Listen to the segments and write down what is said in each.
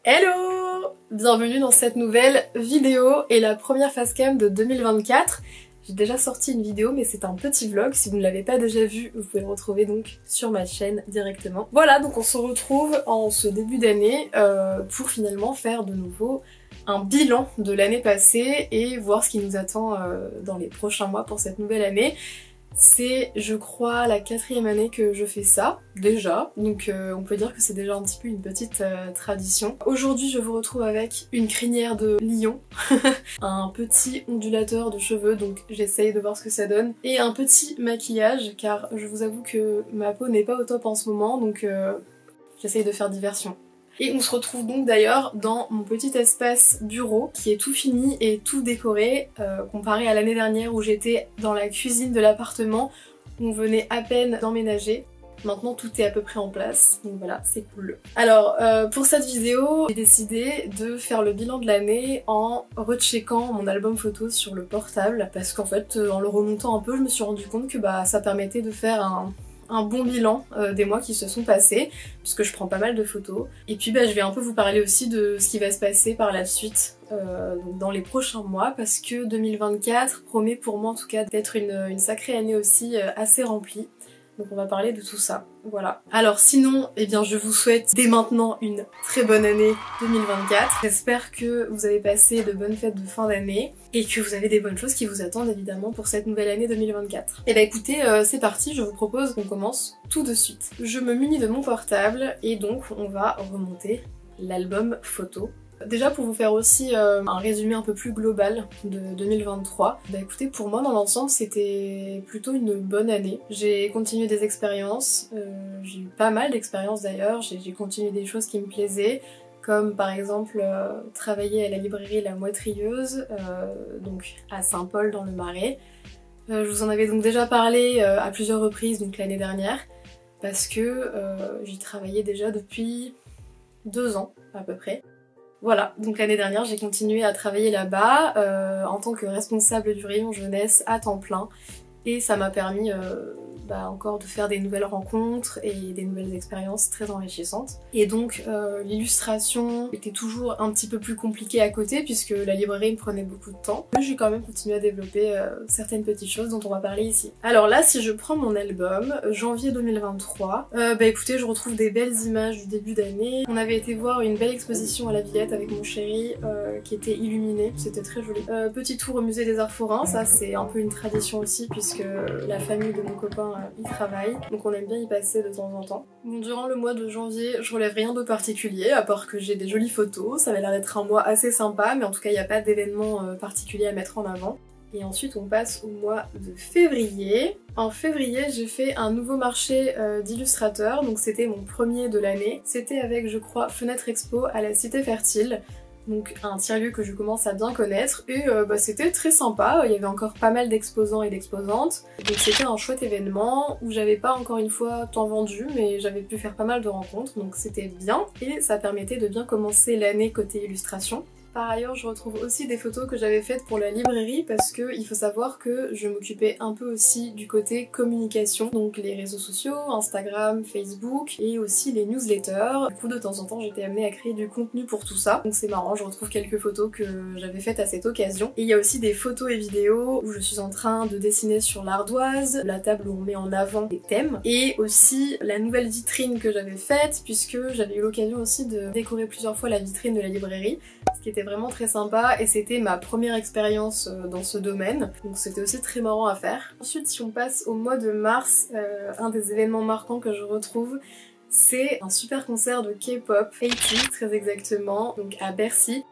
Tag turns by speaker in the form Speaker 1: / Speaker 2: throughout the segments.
Speaker 1: Hello! Bienvenue dans cette nouvelle vidéo et la première facecam de 2024. J'ai déjà sorti une vidéo mais c'est un petit vlog, si vous ne l'avez pas déjà vu, vous pouvez le retrouver donc sur ma chaîne directement. Voilà, donc on se retrouve en ce début d'année pour finalement faire de nouveau un bilan de l'année passée et voir ce qui nous attend dans les prochains mois pour cette nouvelle année. C'est, je crois, la 4e année que je fais ça, déjà, donc on peut dire que c'est déjà un petit peu une petite tradition. Aujourd'hui, je vous retrouve avec une crinière de lion, un petit ondulateur de cheveux, donc j'essaye de voir ce que ça donne, et un petit maquillage, car je vous avoue que ma peau n'est pas au top en ce moment, donc j'essaye de faire diversion. Et on se retrouve donc d'ailleurs dans mon petit espace bureau qui est tout fini et tout décoré comparé à l'année dernière où j'étais dans la cuisine de l'appartement où on venait à peine d'emménager. Maintenant tout est à peu près en place, donc voilà, c'est cool. Alors pour cette vidéo, j'ai décidé de faire le bilan de l'année en recheckant mon album photo sur le portable parce qu'en fait en le remontant un peu je me suis rendu compte que ça permettait de faire un bon bilan des mois qui se sont passés, puisque je prends pas mal de photos. Et puis je vais un peu vous parler aussi de ce qui va se passer par la suite dans les prochains mois, parce que 2024 promet pour moi en tout cas d'être une sacrée année aussi assez remplie. Donc on va parler de tout ça, voilà. Alors sinon, eh bien je vous souhaite dès maintenant une très bonne année 2024. J'espère que vous avez passé de bonnes fêtes de fin d'année et que vous avez des bonnes choses qui vous attendent évidemment pour cette nouvelle année 2024. Et écoutez, c'est parti, je vous propose qu'on commence tout de suite. Je me munis de mon portable et donc on va remonter l'album photo. Déjà pour vous faire aussi un résumé un peu plus global de 2023, écoutez, pour moi dans l'ensemble c'était plutôt une bonne année. J'ai continué des expériences, j'ai eu pas mal d'expériences d'ailleurs, j'ai continué des choses qui me plaisaient, comme par exemple travailler à la librairie La Moitrieuse, donc à Saint-Paul dans le Marais. Je vous en avais donc déjà parlé à plusieurs reprises donc l'année dernière, parce que j'y travaillais déjà depuis 2 ans à peu près. Voilà, donc l'année dernière j'ai continué à travailler là-bas en tant que responsable du rayon jeunesse à temps plein et ça m'a permis encore de faire des nouvelles rencontres et des nouvelles expériences très enrichissantes. Et donc l'illustration était toujours un petit peu plus compliquée à côté puisque la librairie me prenait beaucoup de temps. Mais j'ai quand même continué à développer certaines petites choses dont on va parler ici. Alors là, si je prends mon album, janvier 2023, écoutez, je retrouve des belles images du début d'année. On avait été voir une belle exposition à la Villette avec mon chéri qui était illuminée, c'était très joli. Petit tour au musée des Arts Forains, ça c'est un peu une tradition aussi puisque la famille de mon copain y travaille, donc on aime bien y passer de temps en temps. Bon, durant le mois de janvier, je relève rien de particulier, à part que j'ai des jolies photos, ça va l'air d'être un mois assez sympa, mais en tout cas il n'y a pas d'événement particulier à mettre en avant. Et ensuite on passe au mois de février. En février j'ai fait un nouveau marché d'illustrateurs, donc c'était mon premier de l'année. C'était avec je crois Fenêtre Expo à la Cité Fertile. Donc un tiers-lieu que je commence à bien connaître et c'était très sympa, il y avait encore pas mal d'exposants et d'exposantes. Donc c'était un chouette événement où j'avais pas encore une fois tant vendu mais j'avais pu faire pas mal de rencontres donc c'était bien et ça permettait de bien commencer l'année côté illustration. Par ailleurs, je retrouve aussi des photos que j'avais faites pour la librairie parce que il faut savoir que je m'occupais un peu aussi du côté communication, donc les réseaux sociaux, Instagram, Facebook et aussi les newsletters. Du coup, de temps en temps, j'étais amenée à créer du contenu pour tout ça. Donc c'est marrant, je retrouve quelques photos que j'avais faites à cette occasion. Et il y a aussi des photos et vidéos où je suis en train de dessiner sur l'ardoise, la table où on met en avant des thèmes, et aussi la nouvelle vitrine que j'avais faite puisque j'avais eu l'occasion aussi de décorer plusieurs fois la vitrine de la librairie, ce qui était vraiment très sympa et c'était ma première expérience dans ce domaine, donc c'était aussi très marrant à faire. Ensuite, si on passe au mois de mars, un des événements marquants que je retrouve, c'est un super concert de K-pop, 80 très exactement, donc à Bercy,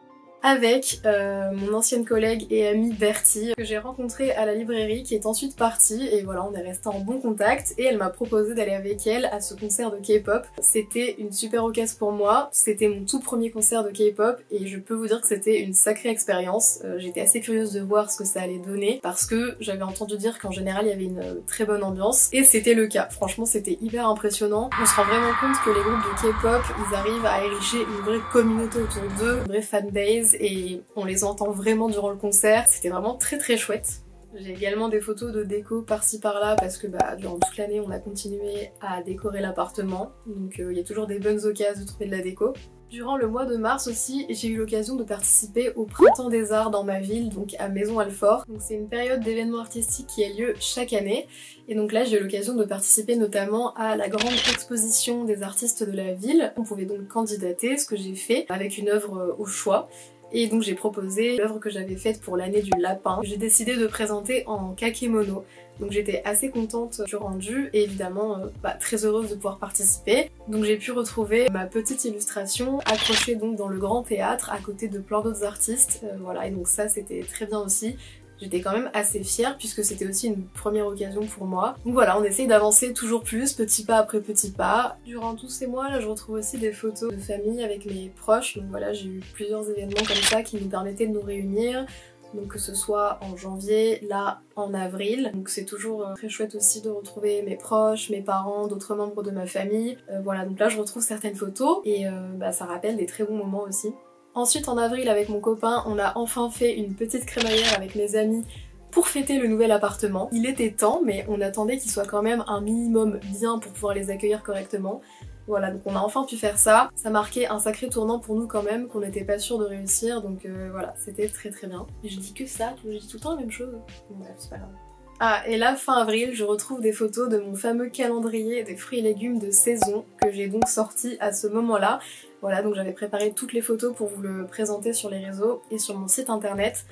Speaker 1: avec mon ancienne collègue et amie Bertie, que j'ai rencontrée à la librairie, qui est ensuite partie, et voilà, on est resté en bon contact, et elle m'a proposé d'aller avec elle à ce concert de K-pop. C'était une super occasion pour moi, c'était mon tout premier concert de K-pop, et je peux vous dire que c'était une sacrée expérience. J'étais assez curieuse de voir ce que ça allait donner, parce que j'avais entendu dire qu'en général il y avait une très bonne ambiance, et c'était le cas. Franchement, c'était hyper impressionnant. On se rend vraiment compte que les groupes de K-pop, ils arrivent à ériger une vraie communauté autour d'eux, une vraie fanbase, et on les entend vraiment durant le concert. C'était vraiment très très chouette. J'ai également des photos de déco par-ci par-là parce que durant toute l'année on a continué à décorer l'appartement, donc il y a toujours des bonnes occasions de trouver de la déco. Durant le mois de mars aussi, j'ai eu l'occasion de participer au Printemps des Arts dans ma ville, donc à Maisons-Alfort. Donc c'est une période d'événements artistiques qui a lieu chaque année. Et donc là j'ai eu l'occasion de participer notamment à la grande exposition des artistes de la ville. On pouvait donc candidater, ce que j'ai fait, avec une œuvre au choix. Et donc j'ai proposé l'œuvre que j'avais faite pour l'année du lapin. J'ai décidé de présenter en kakémono. Donc j'étais assez contente du rendu et évidemment très heureuse de pouvoir participer. Donc j'ai pu retrouver ma petite illustration accrochée donc dans le grand théâtre à côté de plein d'autres artistes. Voilà, et donc ça c'était très bien aussi. J'étais quand même assez fière puisque c'était aussi une première occasion pour moi. Donc voilà, on essaye d'avancer toujours plus, petit pas après petit pas. Durant tous ces mois là, je retrouve aussi des photos de famille avec mes proches. Donc voilà, j'ai eu plusieurs événements comme ça qui nous permettaient de nous réunir. Donc que ce soit en janvier, là en avril. Donc c'est toujours très chouette aussi de retrouver mes proches, mes parents, d'autres membres de ma famille. Voilà, donc là je retrouve certaines photos et ça rappelle des très bons moments aussi. Ensuite en avril avec mon copain, on a enfin fait une petite crémaillère avec mes amis pour fêter le nouvel appartement. Il était temps, mais on attendait qu'il soit quand même un minimum bien pour pouvoir les accueillir correctement. Voilà, donc on a enfin pu faire ça. Ça marquait un sacré tournant pour nous quand même, qu'on n'était pas sûr de réussir, donc voilà, c'était très très bien. Et je dis que ça, je dis tout le temps la même chose. Bon bref, c'est pas grave. Ah, et là, fin avril, je retrouve des photos de mon fameux calendrier des fruits et légumes de saison que j'ai donc sorti à ce moment-là. Voilà, donc j'avais préparé toutes les photos pour vous le présenter sur les réseaux et sur mon site internet.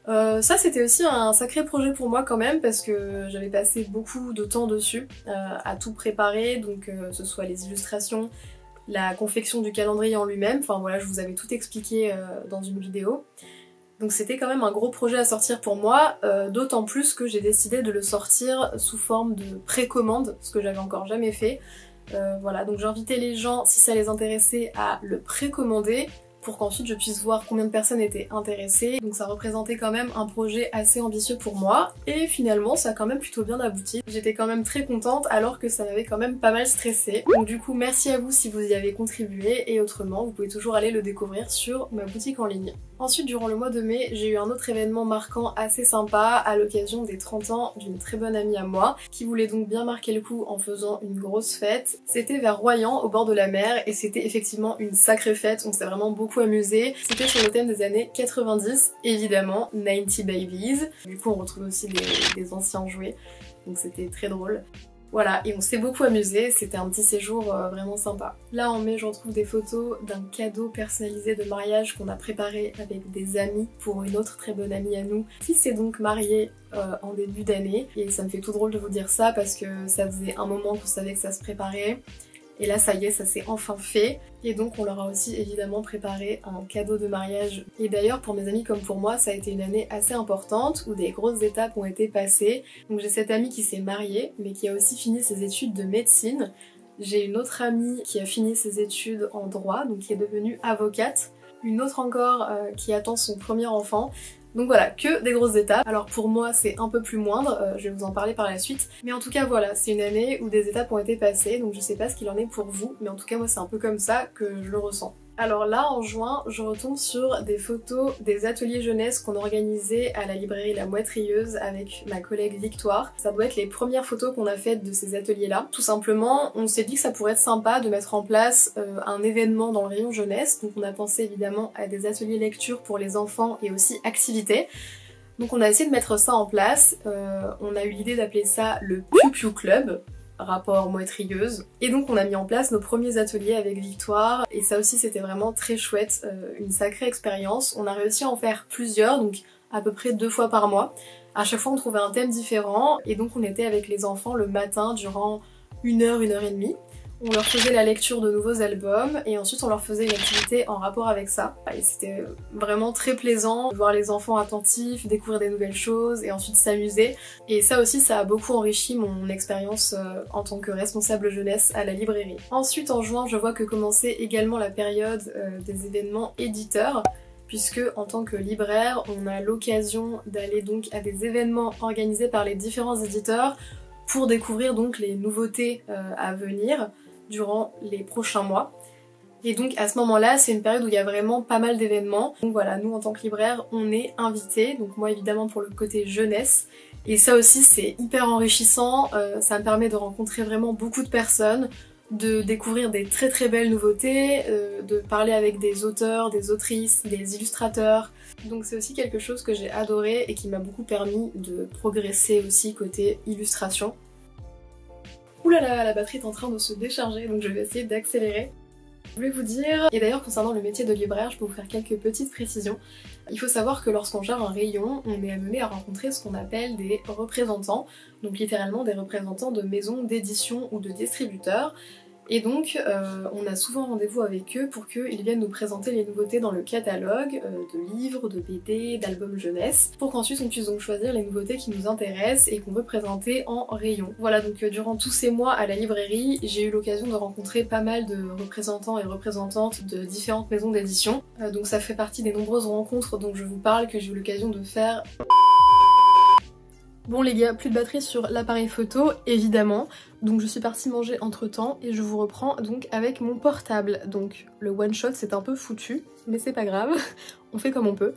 Speaker 1: Ça c'était aussi un sacré projet pour moi quand même parce que j'avais passé beaucoup de temps dessus à tout préparer, donc que ce soit les illustrations, la confection du calendrier en lui-même, enfin voilà, je vous avais tout expliqué dans une vidéo. Donc c'était quand même un gros projet à sortir pour moi, d'autant plus que j'ai décidé de le sortir sous forme de précommande, ce que j'avais encore jamais fait. Voilà, donc j'ai invité les gens, si ça les intéressait, à le précommander pour qu'ensuite je puisse voir combien de personnes étaient intéressées. Donc ça représentait quand même un projet assez ambitieux pour moi et finalement ça a quand même plutôt bien abouti. J'étais quand même très contente alors que ça m'avait quand même pas mal stressée. Donc du coup merci à vous si vous y avez contribué et autrement vous pouvez toujours aller le découvrir sur ma boutique en ligne. Ensuite durant le mois de mai j'ai eu un autre événement marquant assez sympa à l'occasion des 30 ans d'une très bonne amie à moi qui voulait donc bien marquer le coup en faisant une grosse fête. C'était vers Royan au bord de la mer et c'était effectivement une sacrée fête, on s'est vraiment beaucoup amusé. C'était sur le thème des années 90, évidemment, 90 Babies. Du coup on retrouve aussi des anciens jouets, donc c'était très drôle. Voilà, et on s'est beaucoup amusé, c'était un petit séjour vraiment sympa. Là en mai je retrouve des photos d'un cadeau personnalisé de mariage qu'on a préparé avec des amis pour une autre très bonne amie à nous qui s'est donc mariée en début d'année. Et ça me fait tout drôle de vous dire ça parce que ça faisait un moment qu'on savait que ça se préparait. Et là ça y est, ça s'est enfin fait. Et donc on leur a aussi évidemment préparé un cadeau de mariage. Et d'ailleurs pour mes amis comme pour moi, ça a été une année assez importante où des grosses étapes ont été passées. Donc j'ai cette amie qui s'est mariée mais qui a aussi fini ses études de médecine. J'ai une autre amie qui a fini ses études en droit, donc qui est devenue avocate. Une autre encore qui attend son premier enfant. Donc voilà, que des grosses étapes. Alors pour moi c'est un peu plus moindre, je vais vous en parler par la suite. Mais en tout cas voilà, c'est une année où des étapes ont été passées, donc je sais pas ce qu'il en est pour vous, mais en tout cas moi c'est un peu comme ça que je le ressens. Alors là en juin, je retombe sur des photos des ateliers jeunesse qu'on organisait à la librairie La Moitrieuse avec ma collègue Victoire. Ça doit être les premières photos qu'on a faites de ces ateliers-là. Tout simplement, on s'est dit que ça pourrait être sympa de mettre en place un événement dans le rayon jeunesse. Donc on a pensé évidemment à des ateliers lecture pour les enfants et aussi activités. Donc on a essayé de mettre ça en place. On a eu l'idée d'appeler ça le Piu Piu Club. Rapport Moitrieuse. Et donc on a mis en place nos premiers ateliers avec Victoire et ça aussi c'était vraiment très chouette, une sacrée expérience. On a réussi à en faire plusieurs, donc à peu près 2 fois par mois. À chaque fois on trouvait un thème différent et donc on était avec les enfants le matin durant 1 heure, 1 heure et demie. On leur faisait la lecture de nouveaux albums et ensuite on leur faisait une activité en rapport avec ça. Et c'était vraiment très plaisant de voir les enfants attentifs, découvrir des nouvelles choses et ensuite s'amuser. Et ça aussi, ça a beaucoup enrichi mon expérience en tant que responsable jeunesse à la librairie. Ensuite, en juin, je vois que commençait également la période des événements éditeurs, puisque en tant que libraire, on a l'occasion d'aller donc à des événements organisés par les différents éditeurs pour découvrir donc les nouveautés à venir durant les prochains mois. Et donc à ce moment-là, c'est une période où il y a vraiment pas mal d'événements. Donc voilà, nous en tant que libraire, on est invités. Donc moi évidemment pour le côté jeunesse. Et ça aussi c'est hyper enrichissant, ça me permet de rencontrer vraiment beaucoup de personnes, de découvrir des très très belles nouveautés, de parler avec des auteurs, des autrices, des illustrateurs. Donc c'est aussi quelque chose que j'ai adoré et qui m'a beaucoup permis de progresser aussi côté illustration. Ouh là là, la batterie est en train de se décharger, donc je vais essayer d'accélérer. Je voulais vous dire, et d'ailleurs concernant le métier de libraire, je peux vous faire quelques petites précisions. Il faut savoir que lorsqu'on gère un rayon, on est amené à rencontrer ce qu'on appelle des représentants, donc littéralement des représentants de maisons d'édition ou de distributeurs. Et donc on a souvent rendez-vous avec eux pour qu'ils viennent nous présenter les nouveautés dans le catalogue de livres, de BD, d'albums jeunesse, pour qu'ensuite on puisse donc choisir les nouveautés qui nous intéressent et qu'on veut présenter en rayon. Voilà, donc durant tous ces mois à la librairie, j'ai eu l'occasion de rencontrer pas mal de représentants et représentantes de différentes maisons d'édition. Donc ça fait partie des nombreuses rencontres dont je vous parle que j'ai eu l'occasion de faire. Bon les gars, plus de batterie sur l'appareil photo, évidemment. Donc je suis partie manger entre temps et je vous reprends donc avec mon portable. Donc le one shot c'est un peu foutu, mais c'est pas grave, on fait comme on peut.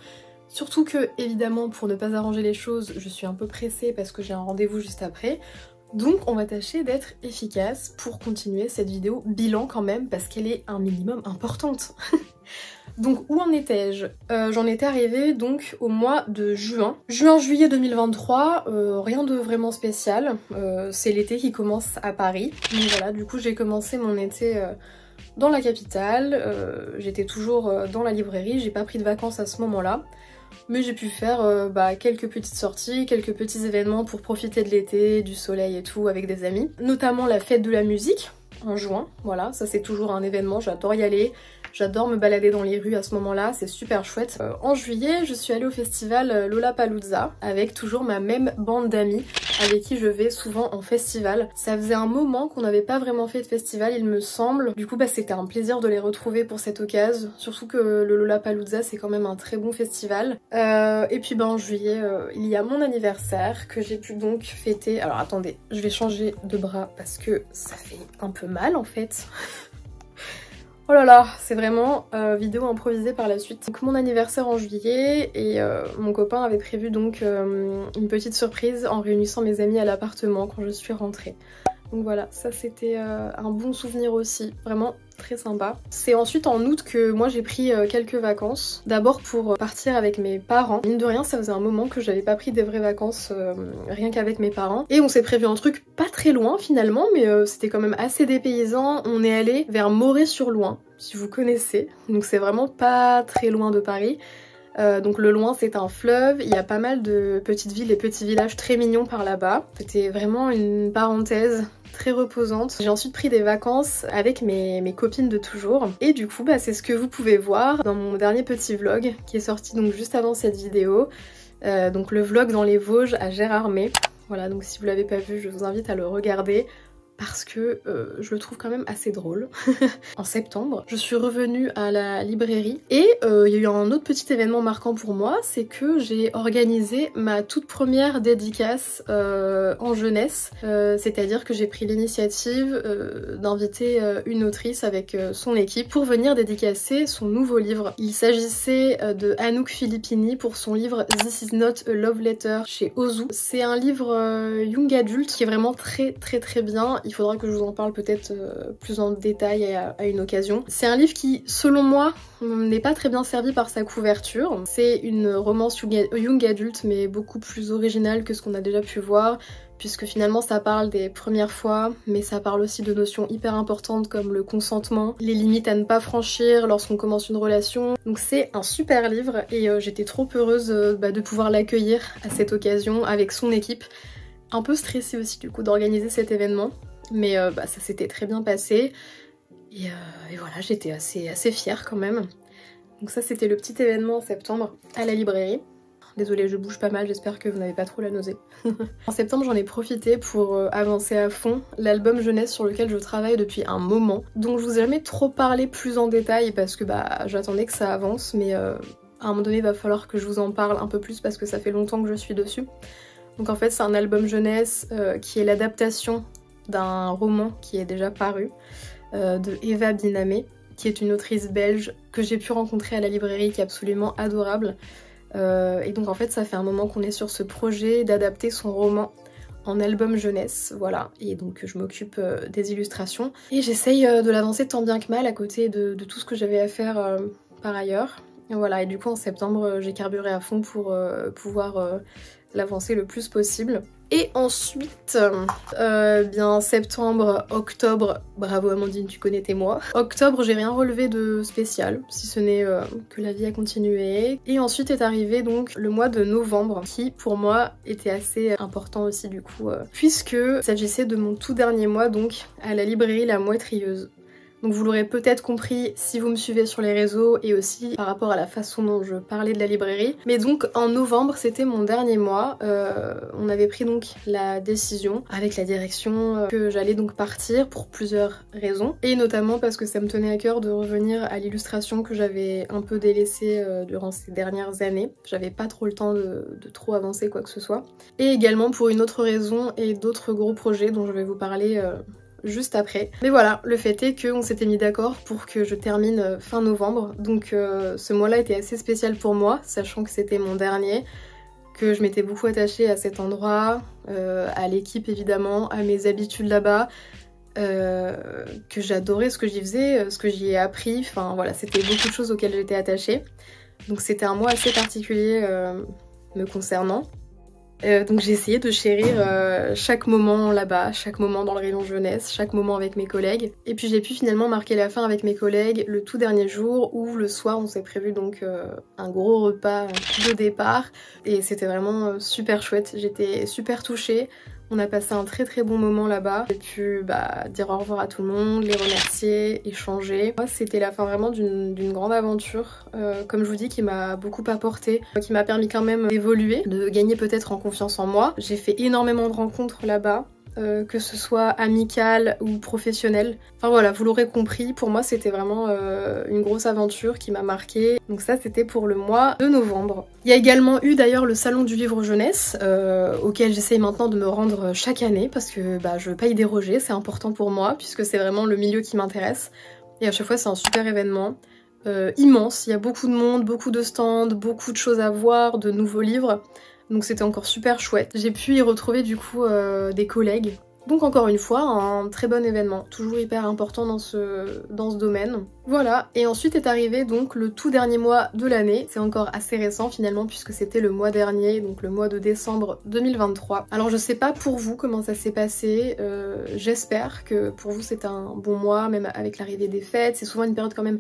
Speaker 1: Surtout que évidemment pour ne pas arranger les choses, je suis un peu pressée parce que j'ai un rendez-vous juste après. Donc on va tâcher d'être efficace pour continuer cette vidéo bilan quand même parce qu'elle est un minimum importante. Donc où en étais-je? J'en étais arrivée donc au mois de juin. Juin-juillet 2023, rien de vraiment spécial. C'est l'été qui commence à Paris. Donc voilà, du coup j'ai commencé mon été dans la capitale. J'étais toujours dans la librairie, j'ai pas pris de vacances à ce moment-là. Mais j'ai pu faire quelques petites sorties, quelques petits événements pour profiter de l'été, du soleil et tout avec des amis. Notamment la fête de la musique en juin, voilà, ça c'est toujours un événement, j'adore y aller. J'adore me balader dans les rues à ce moment-là, c'est super chouette. En juillet, je suis allée au festival Lollapalooza avec toujours ma même bande d'amis avec qui je vais souvent en festival. Ça faisait un moment qu'on n'avait pas vraiment fait de festival, il me semble. Du coup, c'était un plaisir de les retrouver pour cette occasion. Surtout que le Lollapalooza, c'est quand même un très bon festival. Et puis en juillet, il y a mon anniversaire que j'ai pu donc fêter. Alors attendez, je vais changer de bras parce que ça fait un peu mal en fait. Oh là là, c'est vraiment vidéo improvisée par la suite. Donc mon anniversaire en juillet et mon copain avait prévu donc une petite surprise en réunissant mes amis à l'appartement quand je suis rentrée. Donc voilà, ça c'était un bon souvenir aussi, vraiment très sympa. C'est ensuite en août que moi j'ai pris quelques vacances. D'abord pour partir avec mes parents. Mine de rien, ça faisait un moment que j'avais pas pris des vraies vacances rien qu'avec mes parents. Et on s'est prévu un truc pas très loin finalement, mais c'était quand même assez dépaysant. On est allé vers Moret-sur-Loing, si vous connaissez. Donc c'est vraiment pas très loin de Paris. Donc le Loing c'est un fleuve, il y a pas mal de petites villes et petits villages très mignons par là-bas. C'était vraiment une parenthèse très reposante. J'ai ensuite pris des vacances avec mes copines de toujours. Et du coup c'est ce que vous pouvez voir dans mon dernier petit vlog qui est sorti donc juste avant cette vidéo. Donc le vlog dans les Vosges à Gérardmer. Voilà, donc si vous l'avez pas vu, je vous invite à le regarder. Parce que je le trouve quand même assez drôle. En septembre, je suis revenue à la librairie et il y a eu un autre petit événement marquant pour moi, c'est que j'ai organisé ma toute première dédicace en jeunesse, c'est-à-dire que j'ai pris l'initiative d'inviter une autrice avec son équipe pour venir dédicacer son nouveau livre. Il s'agissait de Anouk Filippini pour son livre This is not a love letter chez Ozu. C'est un livre young adulte qui est vraiment très bien. Il faudra que je vous en parle peut-être plus en détail à une occasion. C'est un livre qui, selon moi, n'est pas très bien servi par sa couverture. C'est une romance young adulte, mais beaucoup plus originale que ce qu'on a déjà pu voir, puisque finalement ça parle des premières fois, mais ça parle aussi de notions hyper importantes comme le consentement, les limites à ne pas franchir lorsqu'on commence une relation. Donc c'est un super livre et j'étais trop heureuse de pouvoir l'accueillir à cette occasion avec son équipe. Un peu stressée aussi du coup d'organiser cet événement. Mais ça s'était très bien passé et voilà, j'étais assez fière quand même. Donc ça c'était le petit événement en septembre à la librairie. Désolée, je bouge pas mal, j'espère que vous n'avez pas trop la nausée. En septembre j'en ai profité pour avancer à fond l'album jeunesse sur lequel je travaille depuis un moment. Donc je vous ai jamais trop parlé plus en détail parce que j'attendais que ça avance, mais à un moment donné il va falloir que je vous en parle un peu plus parce que ça fait longtemps que je suis dessus. Donc en fait c'est un album jeunesse qui est l'adaptation d'un roman qui est déjà paru de Eva Binamé, qui est une autrice belge que j'ai pu rencontrer à la librairie, qui est absolument adorable. Et donc en fait ça fait un moment qu'on est sur ce projet d'adapter son roman en album jeunesse, voilà, et donc je m'occupe des illustrations et j'essaye de l'avancer tant bien que mal à côté de tout ce que j'avais à faire par ailleurs. Et voilà, et du coup en septembre j'ai carburé à fond pour pouvoir l'avancer le plus possible. Et ensuite, bien septembre, octobre, bravo Amandine, tu connais tes mois. Octobre, j'ai rien relevé de spécial, si ce n'est que la vie a continué. Et ensuite est arrivé donc le mois de novembre, qui pour moi était assez important aussi du coup, puisque il s'agissait de mon tout dernier mois donc à la librairie La Moitrieuse. Donc vous l'aurez peut-être compris si vous me suivez sur les réseaux et aussi par rapport à la façon dont je parlais de la librairie. Mais donc en novembre c'était mon dernier mois, on avait pris donc la décision avec la direction que j'allais donc partir pour plusieurs raisons. Et notamment parce que ça me tenait à cœur de revenir à l'illustration que j'avais un peu délaissée durant ces dernières années. J'avais pas trop le temps de trop avancer quoi que ce soit. Et également pour une autre raison et d'autres gros projets dont je vais vous parler juste après. Mais voilà, le fait est qu'on s'était mis d'accord pour que je termine fin novembre, donc ce mois-là était assez spécial pour moi, sachant que c'était mon dernier, que je m'étais beaucoup attachée à cet endroit, à l'équipe évidemment, à mes habitudes là-bas, que j'adorais ce que j'y faisais, ce que j'y ai appris, enfin voilà, c'était beaucoup de choses auxquelles j'étais attachée. Donc c'était un mois assez particulier me concernant. Donc j'ai essayé de chérir chaque moment là-bas, chaque moment dans le rayon jeunesse, chaque moment avec mes collègues. Et puis j'ai pu finalement marquer la fin avec mes collègues le tout dernier jour où le soir on s'est prévu donc un gros repas de départ. Et c'était vraiment super chouette, j'étais super touchée. On a passé un très très bon moment là-bas. J'ai pu dire au revoir à tout le monde, les remercier, échanger. Moi, c'était la fin vraiment d'une grande aventure, comme je vous dis, qui m'a beaucoup apporté, qui m'a permis quand même d'évoluer, de gagner peut-être en confiance en moi. J'ai fait énormément de rencontres là-bas. Que ce soit amical ou professionnel. Enfin voilà, vous l'aurez compris, pour moi c'était vraiment une grosse aventure qui m'a marquée. Donc ça c'était pour le mois de novembre. Il y a également eu d'ailleurs le salon du livre jeunesse, auquel j'essaye maintenant de me rendre chaque année parce que je veux pas y déroger, c'est important pour moi puisque c'est vraiment le milieu qui m'intéresse. Et à chaque fois c'est un super événement. Immense, il y a beaucoup de monde, beaucoup de stands, beaucoup de choses à voir, de nouveaux livres. Donc c'était encore super chouette. J'ai pu y retrouver du coup des collègues. Donc encore une fois, un très bon événement, toujours hyper important dans ce domaine. Voilà, et ensuite est arrivé donc le tout dernier mois de l'année. C'est encore assez récent finalement puisque c'était le mois dernier, donc le mois de décembre 2023. Alors je sais pas pour vous comment ça s'est passé, j'espère que pour vous c'est un bon mois, même avec l'arrivée des fêtes. C'est souvent une période quand même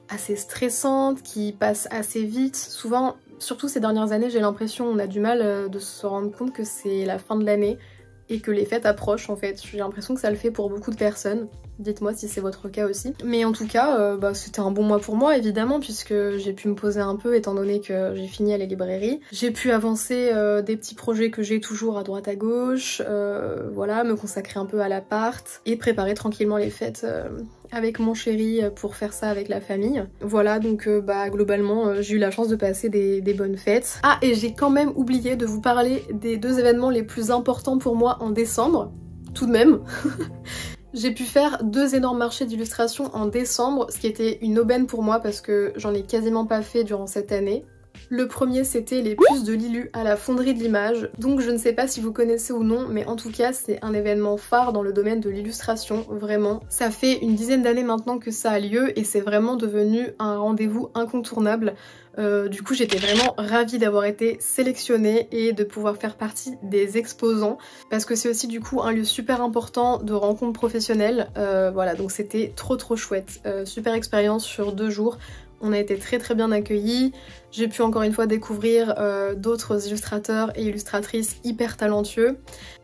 Speaker 1: assez stressante, qui passe assez vite. Souvent, surtout ces dernières années, j'ai l'impression on a du mal de se rendre compte que c'est la fin de l'année et que les fêtes approchent en fait. J'ai l'impression que ça le fait pour beaucoup de personnes. Dites-moi si c'est votre cas aussi. Mais en tout cas, c'était un bon mois pour moi évidemment puisque j'ai pu me poser un peu étant donné que j'ai fini à la librairie. J'ai pu avancer des petits projets que j'ai toujours à droite à gauche, voilà, me consacrer un peu à l'appart et préparer tranquillement les fêtes avec mon chéri pour faire ça avec la famille. Voilà, donc globalement j'ai eu la chance de passer des bonnes fêtes. Ah, et j'ai quand même oublié de vous parler des deux événements les plus importants pour moi en décembre, tout de même. J'ai pu faire 2 énormes marchés d'illustration en décembre, ce qui était une aubaine pour moi parce que j'en ai quasiment pas fait durant cette année. Le premier c'était les puces de Lilu à la Fonderie de l'Image, donc je ne sais pas si vous connaissez ou non, mais en tout cas c'est un événement phare dans le domaine de l'illustration, vraiment. Ça fait une dizaine d'années maintenant que ça a lieu et c'est vraiment devenu un rendez-vous incontournable. Du coup j'étais vraiment ravie d'avoir été sélectionnée et de pouvoir faire partie des exposants parce que c'est aussi du coup un lieu super important de rencontres professionnelles. Voilà, donc c'était trop chouette, super expérience sur 2 jours. On a été très bien accueillis, j'ai pu encore une fois découvrir d'autres illustrateurs et illustratrices hyper talentueux.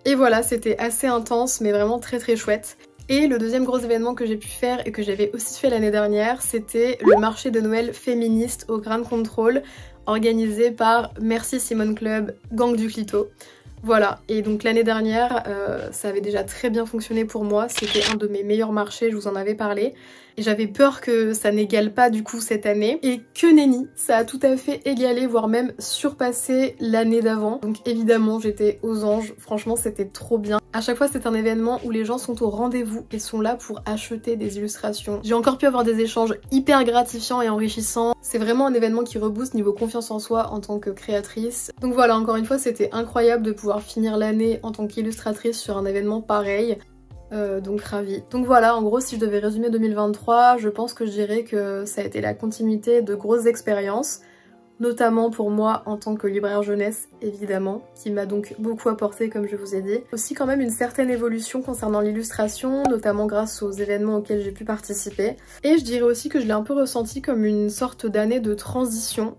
Speaker 1: Et voilà, c'était assez intense mais vraiment très chouette. Et le deuxième gros événement que j'ai pu faire et que j'avais aussi fait l'année dernière, c'était le marché de Noël féministe au Grand Control, organisé par Merci Simone Club, Gang du Clito. Voilà, et donc l'année dernière, ça avait déjà très bien fonctionné pour moi, c'était un de mes meilleurs marchés, je vous en avais parlé. et j'avais peur que ça n'égale pas du coup cette année. Et que nenni, ça a tout à fait égalé, voire même surpassé l'année d'avant. Donc évidemment j'étais aux anges, franchement c'était trop bien. À chaque fois c'est un événement où les gens sont au rendez-vous et sont là pour acheter des illustrations. J'ai encore pu avoir des échanges hyper gratifiants et enrichissants. C'est vraiment un événement qui rebooste niveau confiance en soi en tant que créatrice. Donc voilà, encore une fois c'était incroyable de pouvoir finir l'année en tant qu'illustratrice sur un événement pareil. Donc ravie. Donc voilà, en gros si je devais résumer 2023, je pense que je dirais que ça a été la continuité de grosses expériences, notamment pour moi en tant que libraire jeunesse évidemment, qui m'a donc beaucoup apporté comme je vous ai dit. Aussi quand même une certaine évolution concernant l'illustration, notamment grâce aux événements auxquels j'ai pu participer. Et je dirais aussi que je l'ai un peu ressenti comme une sorte d'année de transition.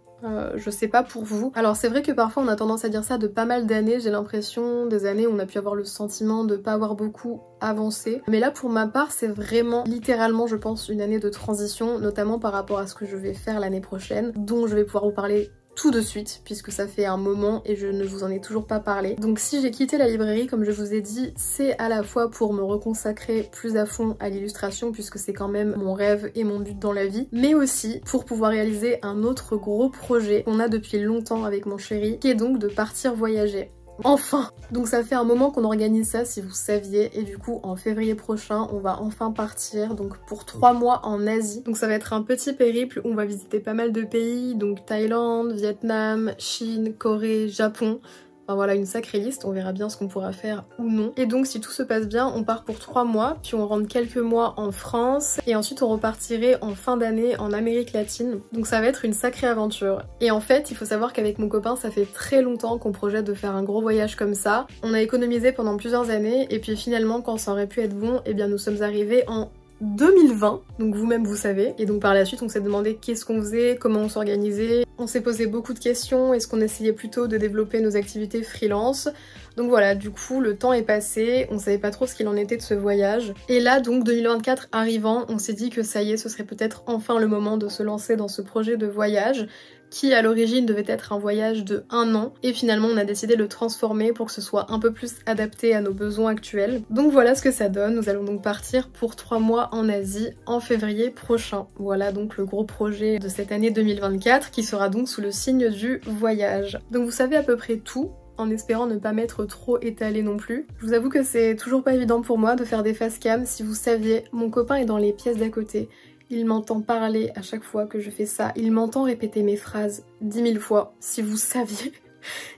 Speaker 1: Je sais pas pour vous. Alors c'est vrai que parfois on a tendance à dire ça de pas mal d'années, j'ai l'impression, des années où on a pu avoir le sentiment de pas avoir beaucoup avancé. Mais là pour ma part c'est vraiment littéralement je pense une année de transition, notamment par rapport à ce que je vais faire l'année prochaine, dont je vais pouvoir vous parler tout de suite puisque ça fait un moment et je ne vous en ai toujours pas parlé. Donc si j'ai quitté la librairie comme je vous ai dit, c'est à la fois pour me reconsacrer plus à fond à l'illustration puisque c'est quand même mon rêve et mon but dans la vie, mais aussi pour pouvoir réaliser un autre gros projet qu'on a depuis longtemps avec mon chéri, qui est donc de partir voyager. Enfin! Donc ça fait un moment qu'on organise ça si vous saviez, et du coup en février prochain on va enfin partir donc pour 3 mois en Asie. Donc ça va être un petit périple où on va visiter pas mal de pays, donc Thaïlande, Vietnam, Chine, Corée, Japon. Enfin voilà, une sacrée liste, on verra bien ce qu'on pourra faire ou non. Et donc si tout se passe bien, on part pour 3 mois, puis on rentre quelques mois en France, et ensuite on repartirait en fin d'année en Amérique latine. Donc ça va être une sacrée aventure. Et en fait, il faut savoir qu'avec mon copain, ça fait très longtemps qu'on projette de faire un gros voyage comme ça. On a économisé pendant plusieurs années, et puis finalement, quand ça aurait pu être bon, eh bien nous sommes arrivés en 2020, donc vous-même vous savez, et donc par la suite on s'est demandé qu'est-ce qu'on faisait, comment on s'organisait, on s'est posé beaucoup de questions, est-ce qu'on essayait plutôt de développer nos activités freelance. Donc voilà, du coup le temps est passé, on savait pas trop ce qu'il en était de ce voyage, et là donc 2024 arrivant, on s'est dit que ça y est, ce serait peut-être enfin le moment de se lancer dans ce projet de voyage, qui à l'origine devait être un voyage de 1 an, et finalement on a décidé de le transformer pour que ce soit un peu plus adapté à nos besoins actuels. Donc voilà ce que ça donne, nous allons donc partir pour 3 mois en Asie en février prochain. Voilà donc le gros projet de cette année 2024 qui sera donc sous le signe du voyage. Donc vous savez à peu près tout, en espérant ne pas m'être trop étalée non plus. Je vous avoue que c'est toujours pas évident pour moi de faire des face cam, si vous saviez, mon copain est dans les pièces d'à côté. Il m'entend parler à chaque fois que je fais ça, il m'entend répéter mes phrases 10 000 fois, si vous saviez.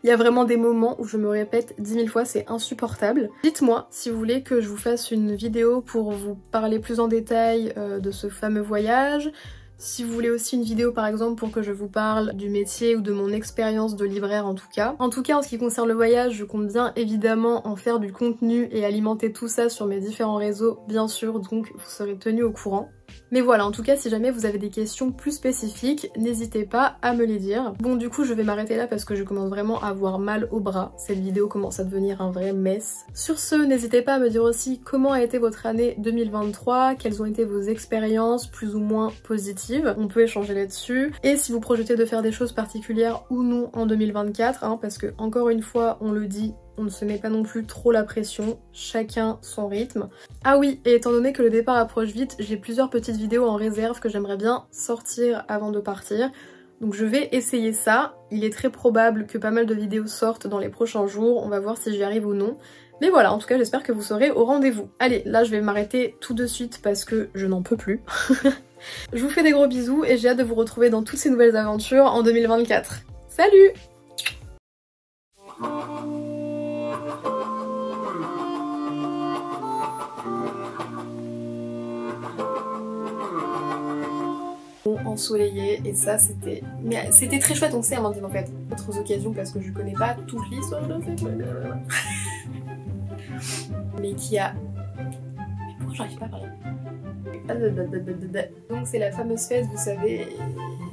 Speaker 1: Il y a vraiment des moments où je me répète 10 000 fois, c'est insupportable. Dites-moi si vous voulez que je vous fasse une vidéo pour vous parler plus en détail de ce fameux voyage. Si vous voulez aussi une vidéo par exemple pour que je vous parle du métier ou de mon expérience de libraire en tout cas. En tout cas en ce qui concerne le voyage, je compte bien évidemment en faire du contenu et alimenter tout ça sur mes différents réseaux bien sûr, donc vous serez tenus au courant. Mais voilà, en tout cas si jamais vous avez des questions plus spécifiques, n'hésitez pas à me les dire. Bon du coup je vais m'arrêter là parce que je commence vraiment à avoir mal au bras. Cette vidéo commence à devenir un vrai mess. Sur ce, n'hésitez pas à me dire aussi comment a été votre année 2023, quelles ont été vos expériences plus ou moins positives. On peut échanger là-dessus. Et si vous projetez de faire des choses particulières ou non en 2024, hein, parce que encore une fois on le dit, on ne se met pas non plus trop la pression, chacun son rythme. Ah oui, et étant donné que le départ approche vite, j'ai plusieurs petites vidéos en réserve que j'aimerais bien sortir avant de partir. Donc je vais essayer ça. Il est très probable que pas mal de vidéos sortent dans les prochains jours, on va voir si j'y arrive ou non. Mais voilà, en tout cas j'espère que vous serez au rendez-vous. Allez, là je vais m'arrêter tout de suite parce que je n'en peux plus. Je vous fais des gros bisous et j'ai hâte de vous retrouver dans toutes ces nouvelles aventures en 2024. Salut! Ensoleillé et ça c'était... Mais c'était très chouette, on sait Amandine en fait. D'autres occasions parce que je connais pas toute l'histoire de cette... Mais qui a... Mais pourquoi j'arrive pas à parler? Donc c'est la fameuse fête, vous savez...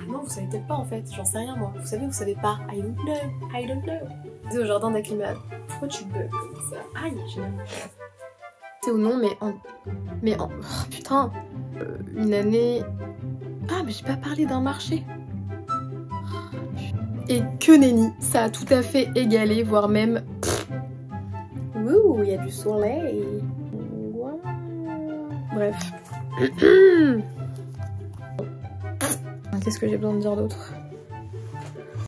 Speaker 1: Non, vous savez peut-être pas en fait, j'en sais rien moi. Vous savez pas. I don't know, I don't know. C'est au jardin d'Acclimat. Pourquoi tu bugs comme ça? Aïe, j'ai même... C'est ou non, mais en... Oh, putain, une année... Ah, mais j'ai pas parlé d'un marché. Et que nenni, ça a tout à fait égalé, voire même... Ouh, il y a du soleil. Wow. Bref. Qu'est-ce que j'ai besoin de dire d'autre?